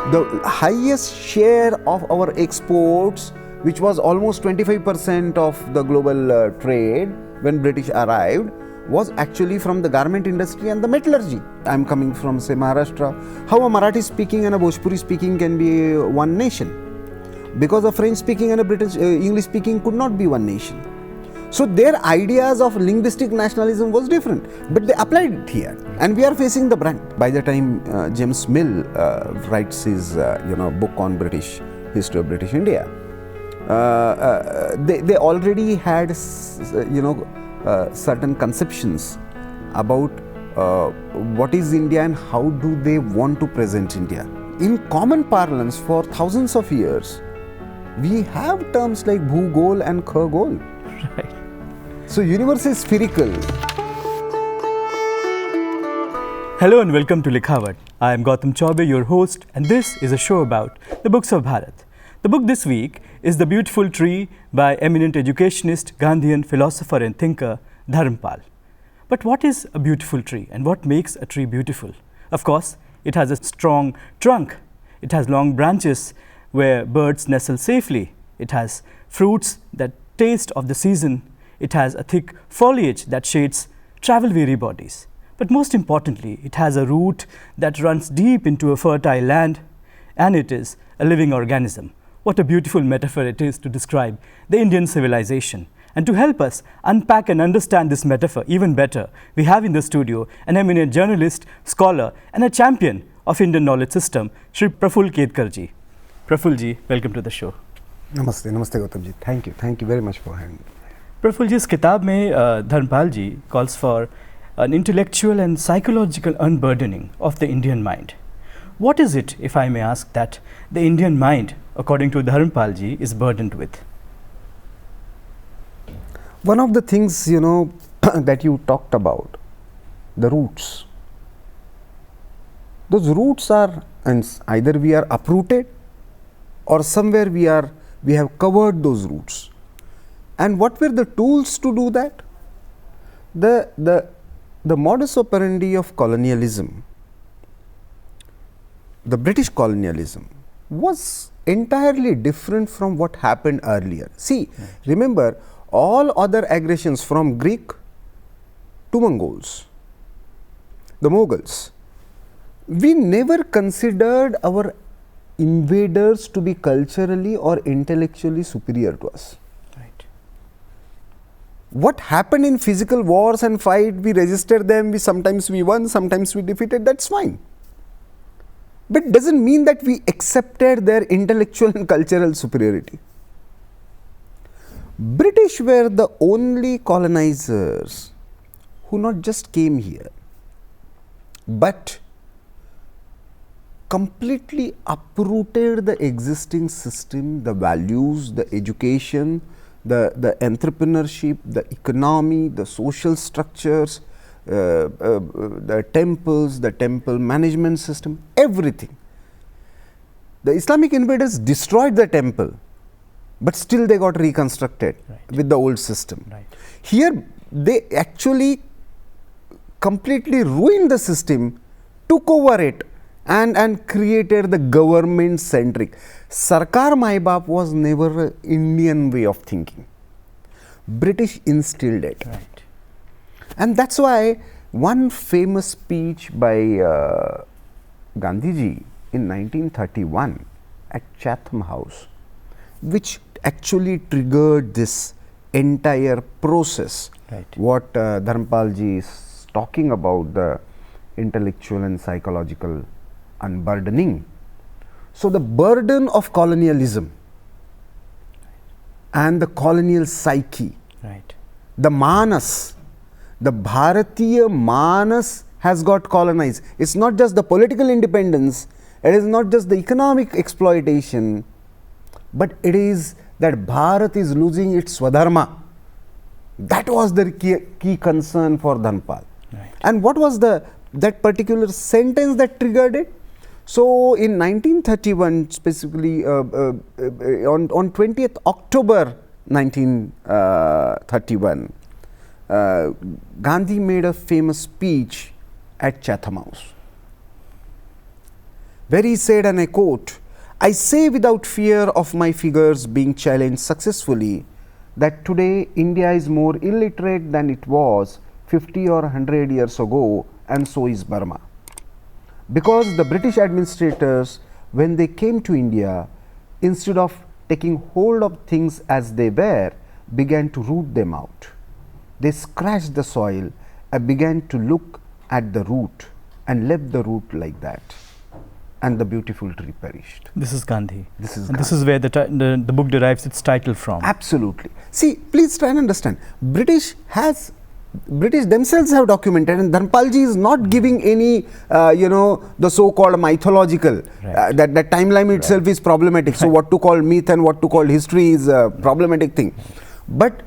The highest share of our exports, which was almost 25% of the global trade when British arrived, was actually from the garment industry and the metallurgy. I am coming from, say, Maharashtra. How a Marathi speaking and a Bhojpuri speaking can be one nation? Because a French speaking and a British English speaking could not be one nation. So their ideas of linguistic nationalism was different, but they applied it here, and we are facing the brunt. By the time James Mill writes his book on British history of British India, they already had certain conceptions about what is India and how do they want to present India. In common parlance, for thousands of years, we have terms like Bhugol and Khagol. Right. So universe is spherical. Hello and welcome to Likhawat. I am Gautam Chaubey, your host, and this is a show about the books of Bharat. The book this week is The Beautiful Tree by eminent educationist, Gandhian philosopher and thinker Dharampal. But what is a beautiful tree and what makes a tree beautiful? Of course, it has a strong trunk. It has long branches where birds nestle safely. It has fruits that taste of the season. It has a thick foliage that shades travel-weary bodies. But most importantly, it has a root that runs deep into a fertile land, and it is a living organism. What a beautiful metaphor it is to describe the Indian civilization. And to help us unpack and understand this metaphor even better, we have in the studio an eminent journalist, scholar, and a champion of Indian knowledge system, Shri Prafulla Ketkarji. Prafullji, welcome to the show. Namaste Gautamji. Thank you very much for having me. Prafullji's kitab mein Dharampalji calls for an intellectual and psychological unburdening of the Indian mind. What is it, if I may ask, that the Indian mind, according to Dharampalji, is burdened with? One of the things, that you talked about, the roots. Those roots are, and either we are uprooted or somewhere we have covered those roots. And what were the tools to do that? The modus operandi of colonialism, the British colonialism, was entirely different from what happened earlier. See, remember, all other aggressions from Greek to Mongols, the Mughals, we never considered our invaders to be culturally or intellectually superior to us. What happened in physical wars and fight, we resisted them, sometimes we won, sometimes we defeated, that's fine. But it doesn't mean that we accepted their intellectual and cultural superiority. British were the only colonizers who not just came here, but completely uprooted the existing system, the values, the education, the entrepreneurship, the economy, the social structures, the temples, the temple management system, everything. The Islamic invaders destroyed the temple, but still they got reconstructed with the old system. Here, they actually completely ruined the system, took over it, and created the government-centric. Sarkar Mai Baap was never an Indian way of thinking. British instilled it. And that's why one famous speech by Gandhiji in 1931 at Chatham House, which actually triggered this entire process, what Dharampalji is talking about, the intellectual and psychological unburdening. So the burden of colonialism and the colonial psyche, the manas, the Bharatiya manas has got colonized. It's not just the political independence, it is not just the economic exploitation, but it is that Bharat is losing its Swadharma. That was the key concern for Dharampal. And what was that particular sentence that triggered it? So in 1931, specifically on 20th October 1931, Gandhi made a famous speech at Chatham House. where he said, and I quote, "I say without fear of my figures being challenged successfully that today India is more illiterate than it was 50 or 100 years ago, and so is Burma. Because the British administrators, when they came to India, instead of taking hold of things as they were, began to root them out. They scratched the soil and began to look at the root and left the root like that. And the beautiful tree perished." This is Gandhi. This is and this is where the book derives its title from. Absolutely. See, please try and understand. British themselves have documented, and Dharampalji is not giving any, the so-called mythological, that timeline itself is problematic. So what to call myth and what to call history is a problematic thing. But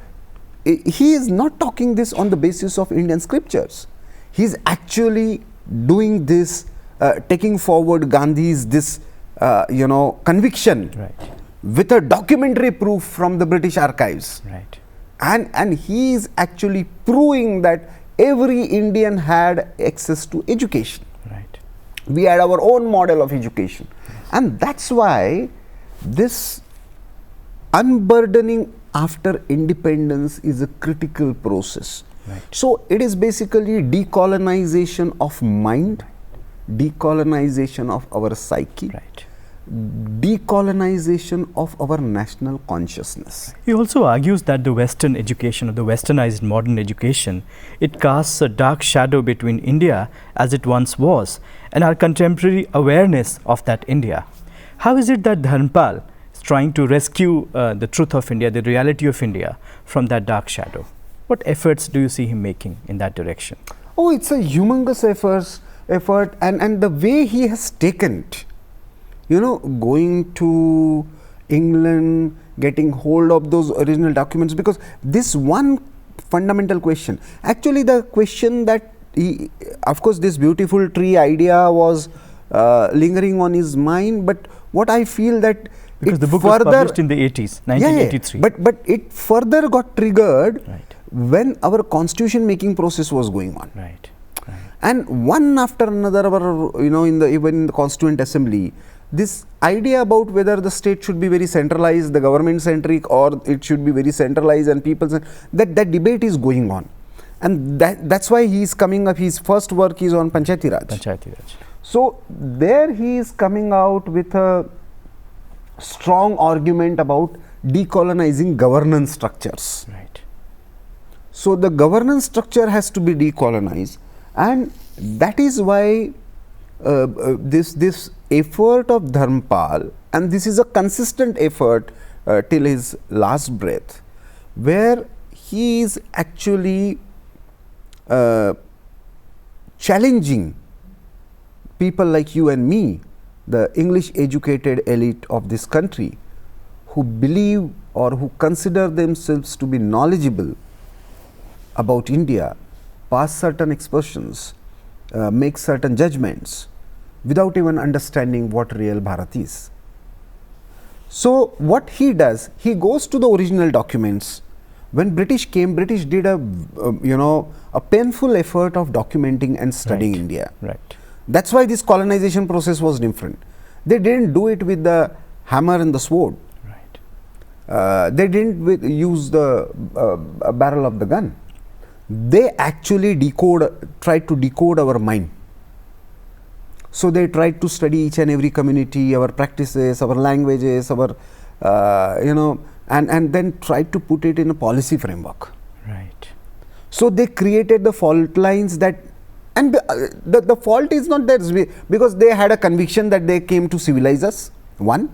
he is not talking this on the basis of Indian scriptures. He is actually doing this, taking forward Gandhi's conviction with a documentary proof from the British archives. Right. And he is actually proving that every Indian had access to education. Right. We had our own model of education. And that's why this unburdening after independence is a critical process. Right. So it is basically decolonization of mind, decolonization of our psyche, Right. decolonization of our national consciousness. He also argues that the Western education, or the westernized modern education, it casts a dark shadow between India as it once was and our contemporary awareness of that India. How is it that Dharampal is trying to rescue the truth of India, the reality of India, from that dark shadow? What efforts do you see him making in that direction? Oh, it's a humongous effort, and the way he has taken it, going to England, getting hold of those original documents, because this one fundamental question, actually the question that he, of course this beautiful tree idea was lingering on his mind, but what I feel that because the book was published in the 80s, 1983. But it further got triggered when our constitution making process was going on. Right. And one after another, even in the Constituent Assembly, this idea about whether the state should be very centralized, the government centric, or it should be very centralized and people, that debate is going on. And that's why he is coming up, his first work is on Panchayati Raj. So there he is coming out with a strong argument about decolonizing governance structures. Right. So the governance structure has to be decolonized, and that is why this effort of Dharampal, and this is a consistent effort till his last breath, where he is actually challenging people like you and me, the English educated elite of this country, who believe or who consider themselves to be knowledgeable about India, pass certain expressions, make certain judgments without even understanding what real Bharat is. So what he does, he goes to the original documents. When British came, British did a painful effort of documenting and studying India. Right. That's why this colonization process was different. They didn't do it with the hammer and the sword. Right. They didn't use the barrel of the gun. They actually tried to decode our mind. So they tried to study each and every community, our practices, our languages, our and then tried to put it in a policy framework. Right. So they created the fault lines that, and the fault is not theirs, because they had a conviction that they came to civilize us, one,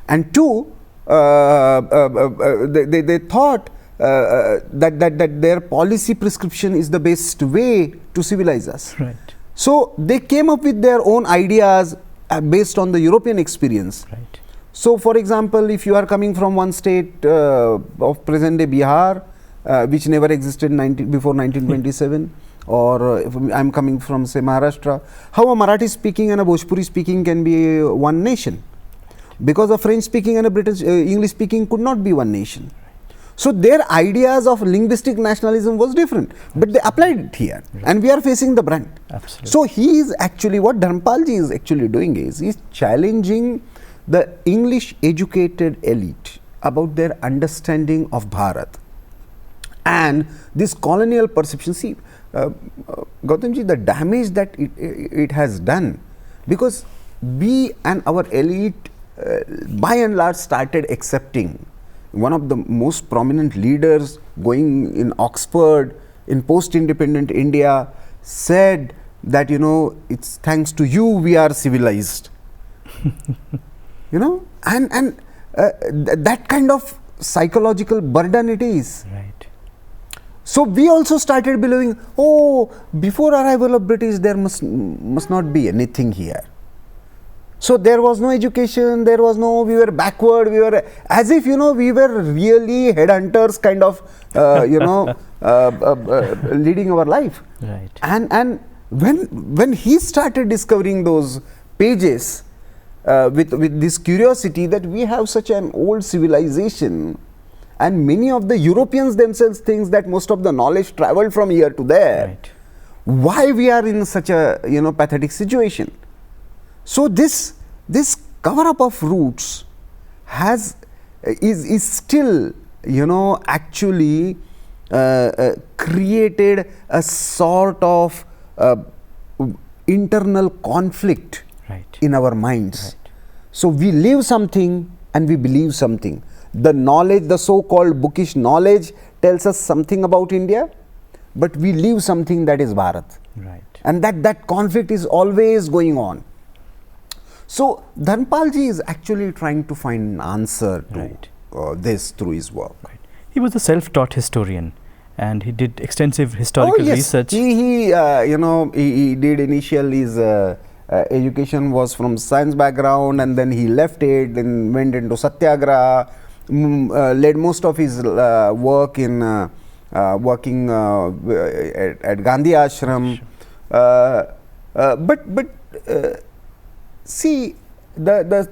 and two, they thought that their policy prescription is the best way to civilize us. Right. So they came up with their own ideas based on the European experience. Right. So for example, if you are coming from one state of present day Bihar, which never existed before 1927, or if I am coming from say Maharashtra, how a Marathi speaking and a Bhojpuri speaking can be one nation? Because a French speaking and a British English speaking could not be one nation. So their ideas of linguistic nationalism was different, but they applied it here, and we are facing the brunt. Absolutely. So he is actually, what Dharampalji is actually doing is, he is challenging the English educated elite about their understanding of Bharat and this colonial perception. See, Gautamji, the damage that it has done, because we and our elite by and large started accepting. One of the most prominent leaders going in Oxford in post-independent India said that, you know, it's thanks to you we are civilized. You know, and that kind of psychological burden it is. Right. So we also started believing, oh, before arrival of British there must not be anything here. So there was no education, there was no, we were backward, we were as if, you know, we were really headhunters kind of, you know, leading our life. Right. And when he started discovering those pages with this curiosity that we have such an old civilization, and many of the Europeans themselves think that most of the knowledge traveled from here to there. Right. Why we are in such a, you know, pathetic situation? So this cover up of roots is still, you know, actually created a sort of internal conflict in our minds. Right. So we live something and we believe something. The knowledge, the so-called bookish knowledge, tells us something about India, but we live something that is Bharat. Right. And that conflict is always going on. So Dharampalji is actually trying to find an answer to this through his work. Right. He was a self-taught historian, and he did extensive historical research. He you know, he did initially his education was from science background, and then he left it and went into Satyagraha, led most of his work in working at Gandhi Ashram. But see, the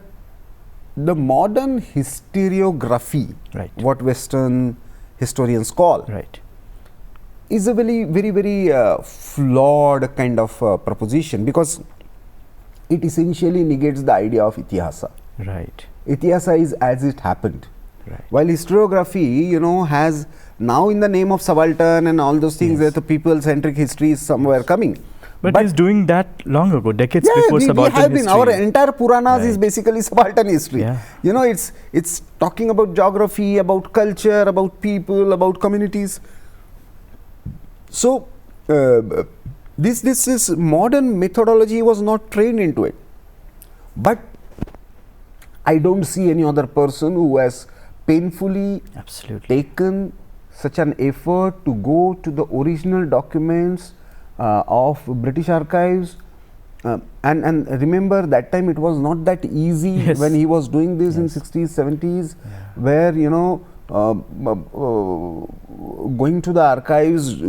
modern historiography, what Western historians call, is a very flawed kind of proposition, because it essentially negates the idea of itihasa. Right. Itihasa is as it happened. Right. While historiography, you know, has now in the name of subaltern and all those things, that the people-centric history is somewhere coming. But he's doing that long ago, decades before subaltern we have been. history. Our entire Puranas is basically subaltern history. Yeah. You know, it's talking about geography, about culture, about people, about communities. So this is modern methodology was not trained into it. But I don't see any other person who has painfully taken such an effort to go to the original documents of British archives, and remember that time it was not that easy when he was doing this in 60s, 70s, where, you know, going to the archives,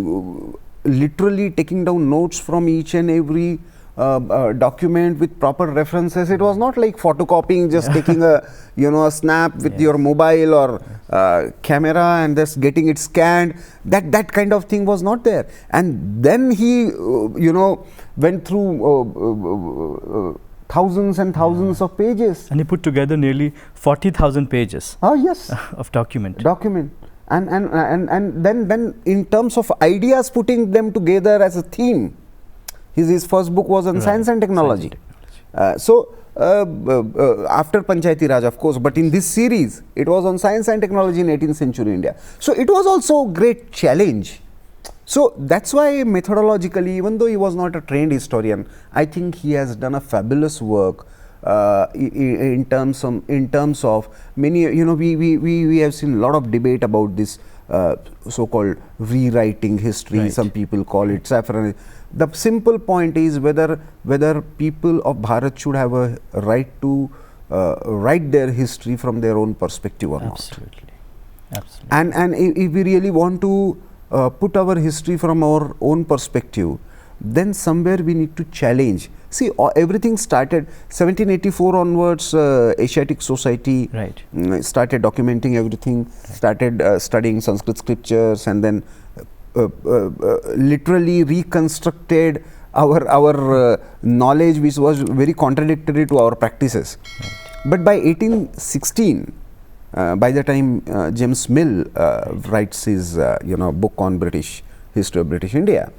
literally taking down notes from each and every document with proper references. It was not like photocopying, just taking a, you know, a snap with your mobile or camera and just getting it scanned. That kind of thing was not there. And then he, you know, went through thousands and thousands of pages. And he put together nearly 40,000 pages. Oh yes, of document. And then in terms of ideas, putting them together as a theme. His first book was on science and technology. So after Panchayati Raj, of course, but in this series, it was on science and technology in 18th century India. So it was also a great challenge. So that's why methodologically, even though he was not a trained historian, I think he has done a fabulous work in terms of many, you know, we have seen a lot of debate about this so-called rewriting history. Some people call it saffron. The simple point is whether people of Bharat should have a right to write their history from their own perspective or not. And if we really want to put our history from our own perspective, then somewhere we need to challenge. See, everything started 1784 onwards. Asiatic society started documenting everything, started studying Sanskrit scriptures, and then literally reconstructed our knowledge, which was very contradictory to our practices. But by 1816, by the time James Mill writes his book on British history of British India,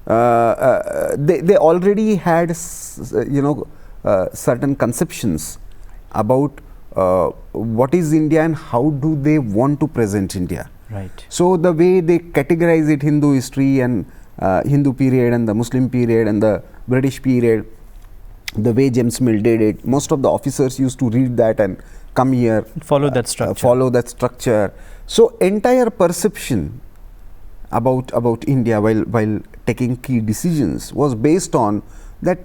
they already had certain conceptions about what is India and how do they want to present India. Right. So the way they categorize it, Hindu history and Hindu period and the Muslim period and the British period, the way James Mill did it, most of the officers used to read that and come here, follow that structure. So entire perception about India while taking key decisions was based on that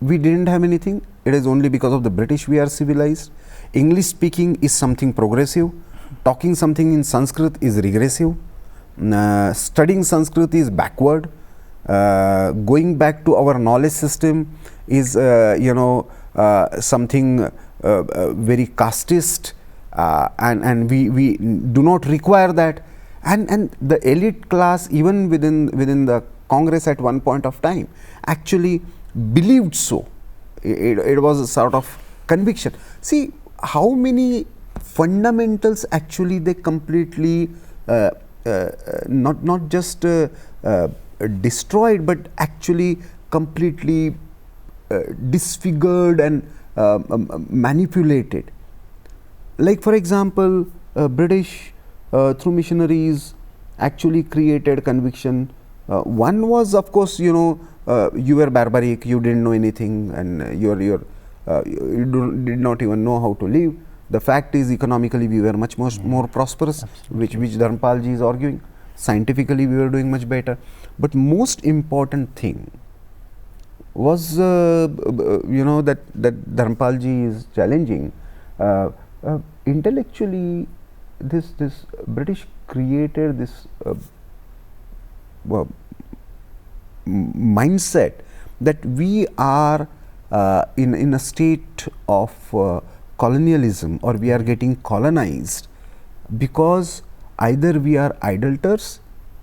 we didn't have anything. It is only because of the British we are civilized. English speaking is something progressive. Talking something in Sanskrit is regressive. Studying Sanskrit is backward. Going back to our knowledge system is something very casteist, and we do not require that. And the elite class, even within the Congress at one point of time, actually believed so. It was a sort of conviction. See how many fundamentals actually they completely not just destroyed, but actually completely disfigured and manipulated. Like for example, British through missionaries actually created conviction. One was, of course, you were barbaric, you didn't know anything, and you did not even know how to live. The fact is, economically we were much more prosperous, which Dharampalji is arguing. Scientifically we were doing much better. But most important thing was that Dharampalji is challenging. Intellectually, this British created this mindset that we are in a state of colonialism, or we are getting colonized because either we are idolaters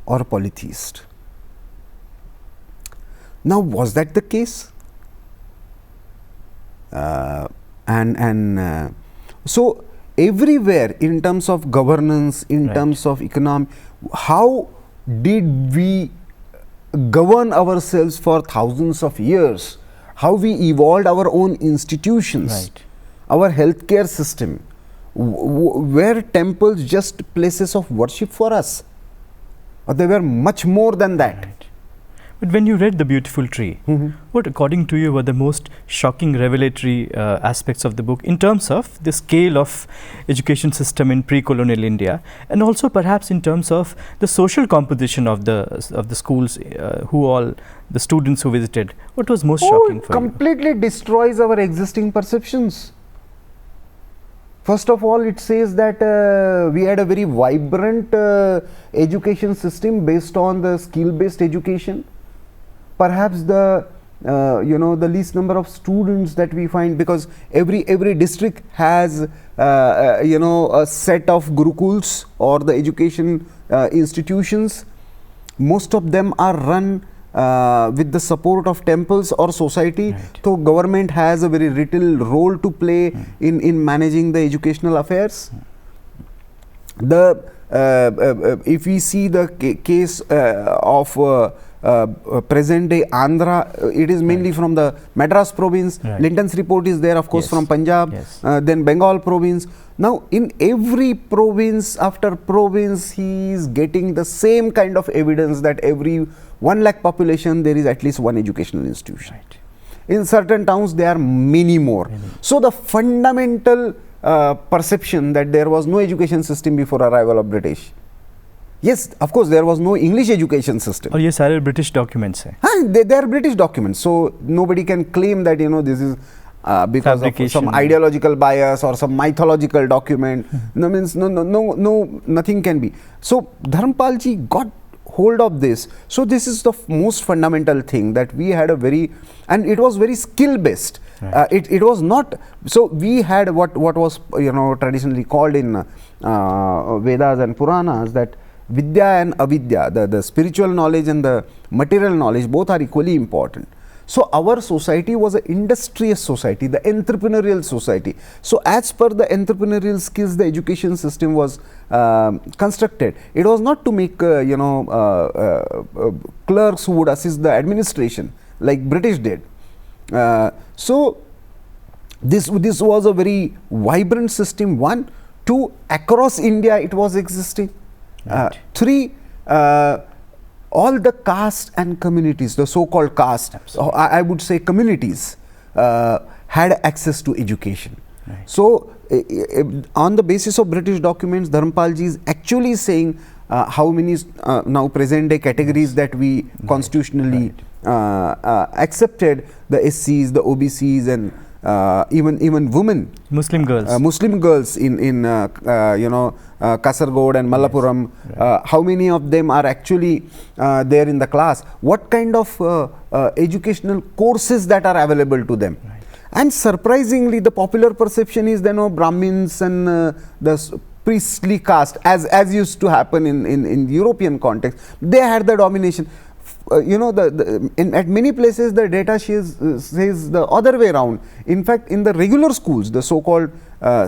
or polytheists. Now, was that the case? So everywhere in terms of governance, in terms of economy, how did we govern ourselves for thousands of years? How we evolved our own institutions, our healthcare system, were temples just places of worship for us, or they were much more than that? But when you read The Beautiful Tree, what according to you were the most shocking revelatory aspects of the book in terms of the scale of education system in pre-colonial India, and also perhaps in terms of the social composition of the schools, the students who visited? What was most shocking for you? It completely destroys our existing perceptions. First of all, it says that we had a very vibrant education system based on the skill-based education. Perhaps the least number of students that we find, because every district has a set of gurukuls or the education institutions. Most of them are run with the support of temples or society. So government has a very little role to play in managing the educational affairs. If we see the case of present day Andhra, it is mainly from the Madras province. Linton's report is there, of course, from Punjab, then Bengal province. Now in every province after province, he is getting the same kind of evidence that every 1 lakh population there is at least one educational institution. In certain towns there are many more. So the fundamental perception that there was no education system before arrival of British. Yes, of course, there was no English education system. और ये सारे British documents हैं. They are British documents, so nobody can claim that this is because of some ideological bias or some mythological document. No, nothing can be. So Dharampalji got hold of this. So this is the most fundamental thing, that we had a very, and it was very skill based. Right. It was not, so we had what was traditionally called in Vedas and Puranas, that Vidya and Avidya, the spiritual knowledge and the material knowledge, both are equally important. So our society was an industrious society, the entrepreneurial society. So as per the entrepreneurial skills, the education system was constructed. It was not to make clerks who would assist the administration like British did. So this was a very vibrant system. 1, 2, across India it was existing. Right. 3, all the caste and communities, the so-called caste, I would say communities, had access to education. Right. So on the basis of British documents, Dharampalji is actually saying how many now present day categories that we constitutionally accepted: the SCs, the OBCs, and even women, Muslim girls in Kasargod and Malappuram. Right. How many of them are actually there in the class? What kind of educational courses that are available to them? Right. And surprisingly, the popular perception is Brahmins and the priestly caste, as used to happen in European context, they had the domination. At many places the data says the other way around. In fact, in the regular schools, the so-called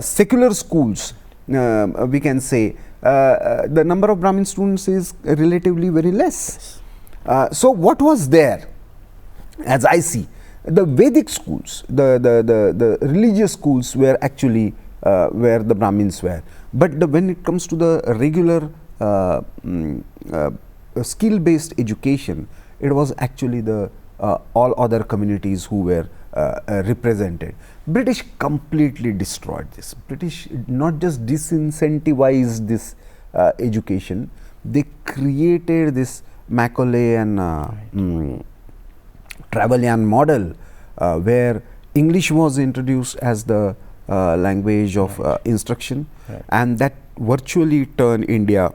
secular schools, we can say, the number of Brahmin students is relatively very less. So what was there, as I see, the Vedic schools, the religious schools were actually where the Brahmins were. But when it comes to the regular skill-based education, it was actually the all other communities who were represented. British completely destroyed this. British not just disincentivized this education, they created this Macaulay and Trevelyan model, where English was introduced as the language of instruction, and that virtually turned India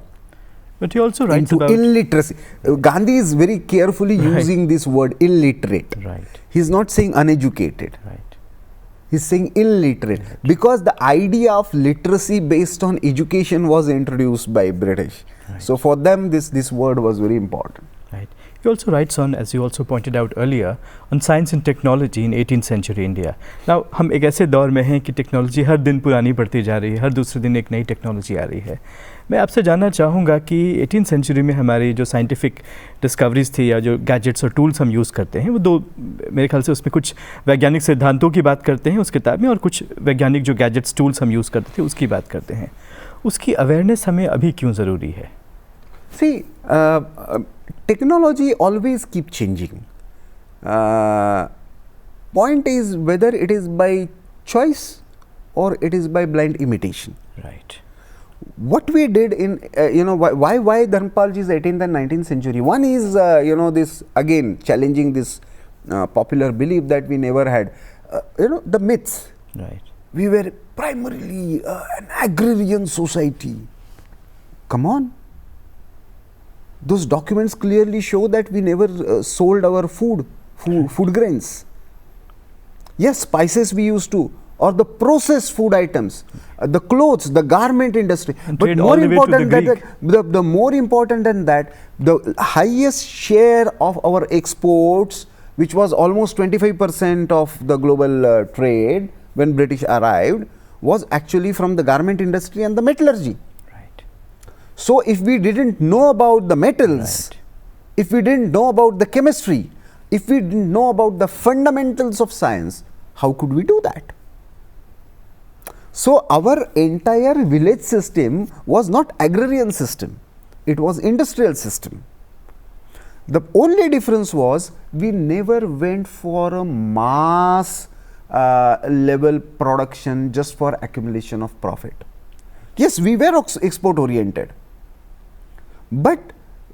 But he also writes into about illiteracy. Gandhi is very carefully using this word illiterate. Right. He's not saying uneducated. Right. He's saying illiterate, because the idea of literacy based on education was introduced by British. Right. So for them, this word was very important. Right. He also writes on, as you also pointed out earlier, on science and technology in 18th century India. Now, हम एक ऐसे दौर में हैं कि technology हर दिन पुरानी बढ़ती जा रही है, हर दूसरे दिन एक नई टेक्नोलॉजी आ रही है. मैं आपसे जानना चाहूँगा कि 18th सेंचुरी में हमारी जो साइंटिफिक डिस्कवरीज थी या जो गैजेट्स और टूल्स हम यूज़ करते हैं, वो दो, मेरे ख्याल से उसमें कुछ वैज्ञानिक सिद्धांतों की बात करते हैं उस किताब में, और कुछ वैज्ञानिक जो गैजेट्स टूल्स हम यूज़ करते थे उसकी बात करते हैं. उसकी अवेयरनेस हमें अभी क्यों ज़रूरी है? See, technology always keep changing. Point is whether it is by choice or it is by blind imitation. Right. What we did in, why Dharampalji is 18th and 19th century? One is, this again challenging this popular belief that we never had, the myths. Right. We were primarily an agrarian society. Come on. Those documents clearly show that we never sold our food grains. Yes, spices we used to, or the processed food items, the clothes, the garment industry. And but more important than that, the more important than that, the highest share of our exports, which was almost 25% of the global trade when British arrived, was actually from the garment industry and the metallurgy. So if we didn't know about the metals, Right. if we didn't know about the chemistry, if we didn't know about the fundamentals of science, how could we do that? So our entire village system was not agrarian system, it was industrial system. The only difference was we never went for a mass level production just for accumulation of profit. Yes, we were export oriented, but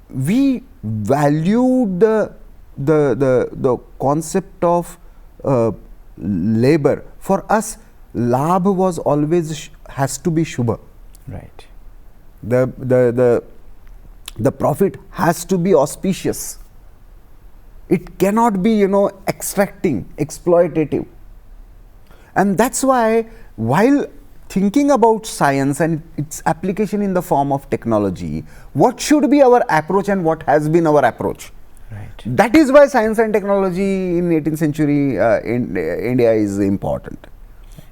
we valued the concept of labor. For us, labh was always has to be shubha. Right. The The profit has to be auspicious. It cannot be, extracting, exploitative. And that's why, while thinking about science and its application in the form of technology, what should be our approach and what has been our approach? Right. That is why science and technology in 18th century in India is important.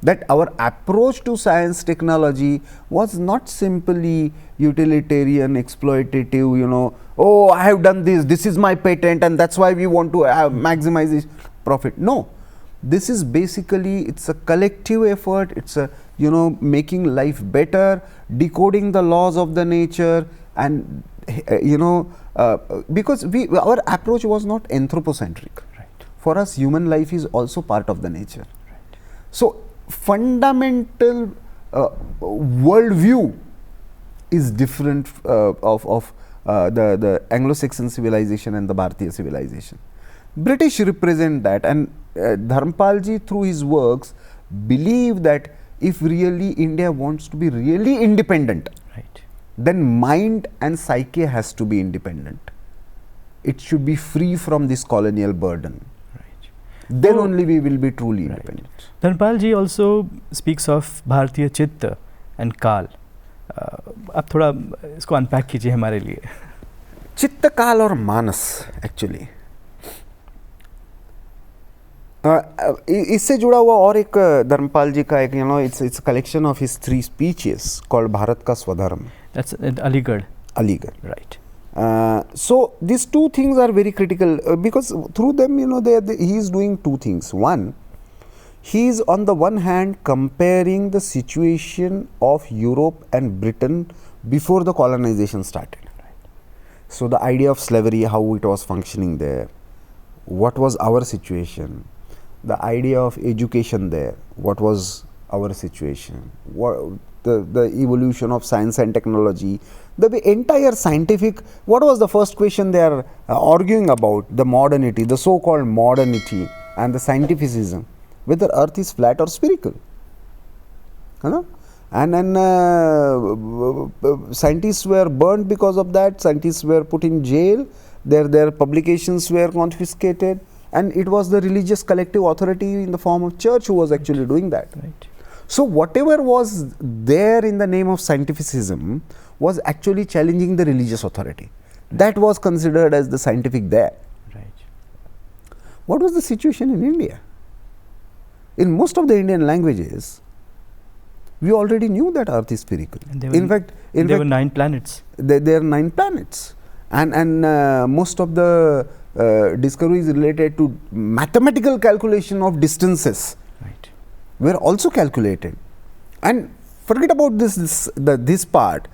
That our approach to science technology was not simply utilitarian, exploitative, oh, I have done this is my patent and that's why we want to maximize this profit. No, this is basically, it's a collective effort, it's a, making life better, decoding the laws of the nature, and because our approach was not anthropocentric. Right. For us, human life is also part of the nature. Right. So fundamental worldview is different of the Anglo-Saxon civilization and the Bharatiya civilization. British represent that, and Dharampalji through his works believe that if really India wants to be really independent, right, then mind and psyche has to be independent. It should be free from this colonial burden. Then only we will be truly independent. Dharampalji also speaks of Bharatiya Chitta and Kal. आप थोड़ा इसको unpack कीजिए हमारे लिए. चित्त, काल और मानस actually इससे जुड़ा हुआ और एक धर्मपाल जी का एक it's a collection of his 3 speeches called Bharat का स्वधर्म. That's in Aligarh. Right. So these 2 things are very critical because through them, he is doing 2 things. One, he is on the one hand comparing the situation of Europe and Britain before the colonization started. Right. So the idea of slavery, how it was functioning there, what was our situation, the idea of education there, what was our situation, the evolution of science and technology, the entire scientific, what was the first question they are arguing about? The modernity, the so-called modernity and the scientificism, whether earth is flat or spherical. And then scientists were burned because of that, scientists were put in jail, their publications were confiscated, and it was the religious collective authority in the form of church who was actually doing that. Right. So whatever was there in the name of scientificism was actually challenging the religious authority. That was considered as the scientific there. Right. What was the situation in India? In most of the Indian languages, we already knew that Earth is spherical. In fact, there were 9 planets. There are 9 planets, and most of the discoveries related to mathematical calculation of distances. Right. Were also calculated. And forget about this part.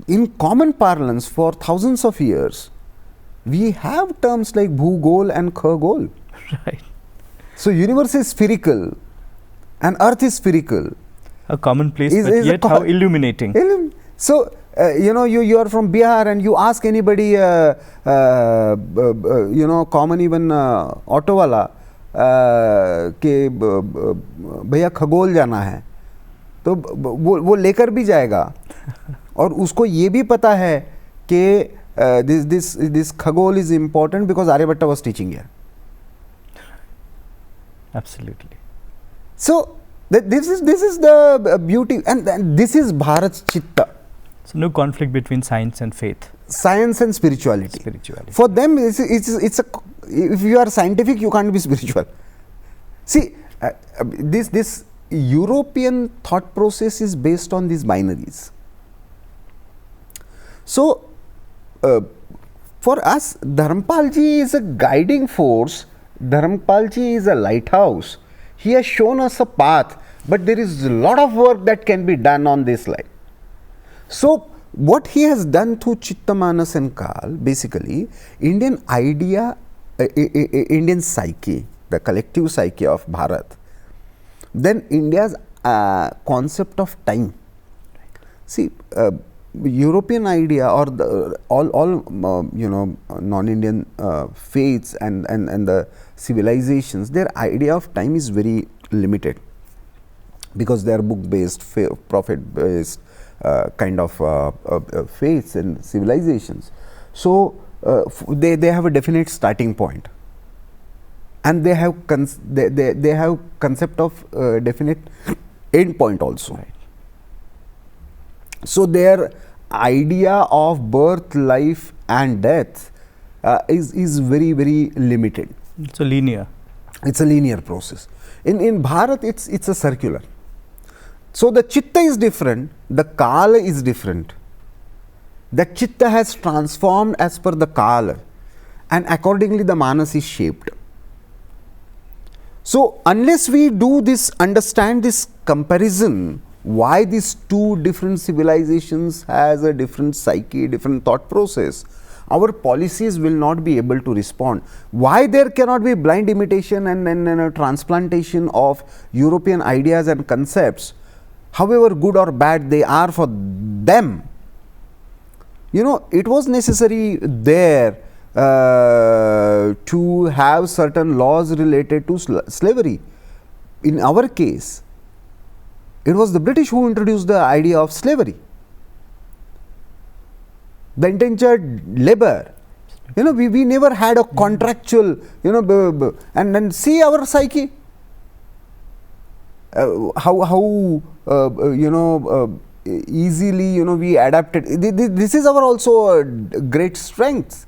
In common parlance, for thousands of years, we have terms like Bhugol and Khagol. Right. So universe is spherical and Earth is spherical. A commonplace, but yet how illuminating. So you are from Bihar and you ask anybody, common even auto wala, कि भैया खगोल जाना है, तो वो लेकर भी जाएगा और उसको ये भी पता है कि this खगोल is important because Aryabhatta was teaching here. Absolutely. So this is the beauty, and this is Bharat's Chitta. So no conflict between science and faith. Science and spirituality. For them, it's a, if you are scientific, you can't be spiritual. See, this European thought process is based on these binaries. So, for us, Dharampalji is a guiding force. Dharampalji is a lighthouse. He has shown us a path, but there is a lot of work that can be done on this line. So, what he has done through Chitta, Manas and Kal, basically, Indian idea, Indian psyche, the collective psyche of Bharat, then India's concept of time. See, European idea or all non-Indian faiths and the civilizations, their idea of time is very limited because they are book-based, prophet-based, kind of faiths and civilizations. So they have a definite starting point, and they have they have concept of definite end point also. Right. So their idea of birth, life and death is very, very limited. It's a linear. It's a linear process. In Bharat, it's a circular. So the chitta is different, the kala is different. The chitta has transformed as per the kala, and accordingly the manas is shaped. So unless we do this, understand this comparison, why these two different civilizations has a different psyche, different thought process, our policies will not be able to respond. Why there cannot be blind imitation and transplantation of European ideas and concepts, however good or bad they are for them. You know, it was necessary there to have certain laws related to slavery. In our case, it was the British who introduced the idea of slavery, the indentured labor. You know, we never had a contractual, you know, and see our psyche, how you know, easily, you know, we adapted. This is our also great strength.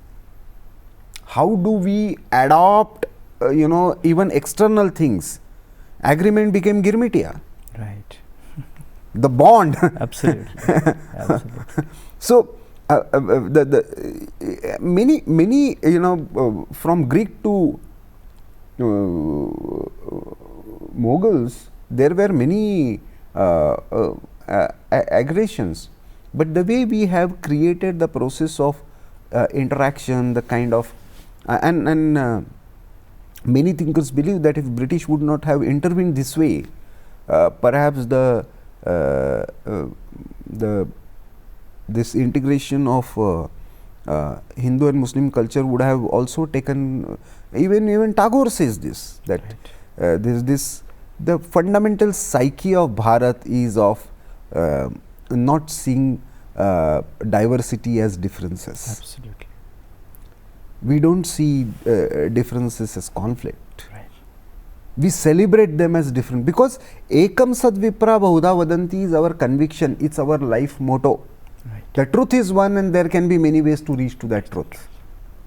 How do we adopt, you know, even external things? Agreement became girmitia. Right. The bond. Absolutely. Absolutely. So the many you know, from Greek to Mughals, there were many aggressions, but the way we have created the process of interaction, the kind of and many thinkers believe that if British would not have intervened this way, perhaps this integration of Hindu and Muslim culture would have also taken. Even Tagore says this, that the fundamental psyche of Bharat is of not seeing diversity as differences. Absolutely. We don't see differences as conflict. Right. We celebrate them as different, because ekam sad vipra bahuda vadanti is our conviction, it's our life motto. Right. The truth is one, and there can be many ways to reach to that truth,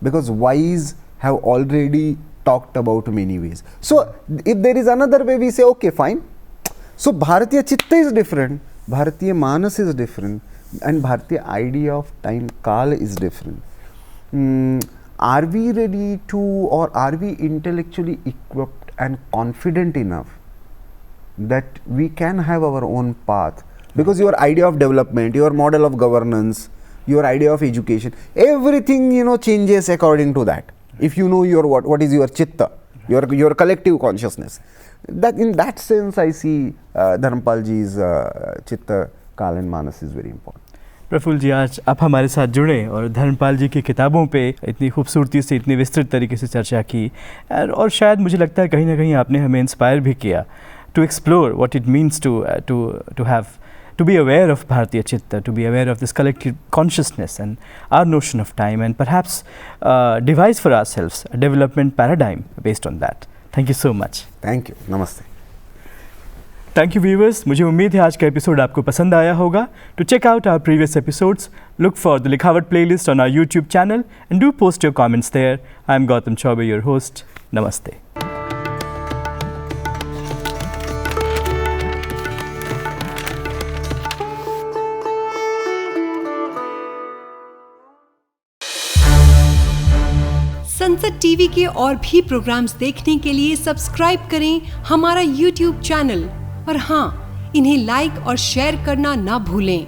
because wise have already talked about many ways. So if there is another way, we say okay, fine. So Bharatiya chitta is different, Bharatiya manas is different, and Bharatiya idea of time, kala is different. Are we ready to, or are we intellectually equipped and confident enough that we can have our own path? Because your idea of development, your model of governance, your idea of education, everything, you know, changes according to that. If you know your what is your chitta, your collective consciousness. That in that sense, I see Dharampalji's chitta, kala and manas is very important. Praful जी, आज आप हमारे साथ जुड़े और धर्मपाल जी की किताबों पे इतनी खूबसूरती से, इतनी विस्तृत तरीके से चर्चा की, और शायद मुझे लगता है कहीं ना कहीं आपने हमें इंस्पायर भी किया to explore what it means to be aware of Bharatiya Chitta, to be aware of this collective consciousness and our notion of time, and perhaps devise for ourselves a development paradigm based on that. Thank you so much. Thank you. Namaste. Thank you viewers. मुझे उम्मीद है आज का episode आपको पसंद आया होगा. To check out our previous episodes, look for the Likhawat playlist on our YouTube channel and do post your comments there. I am Gautam Chaubey, your host. Namaste. संसद टीवी के और भी प्रोग्राम्स देखने के लिए सब्सक्राइब करें हमारा YouTube channel और हाँ, इन्हें लाइक और शेयर करना ना भूलें।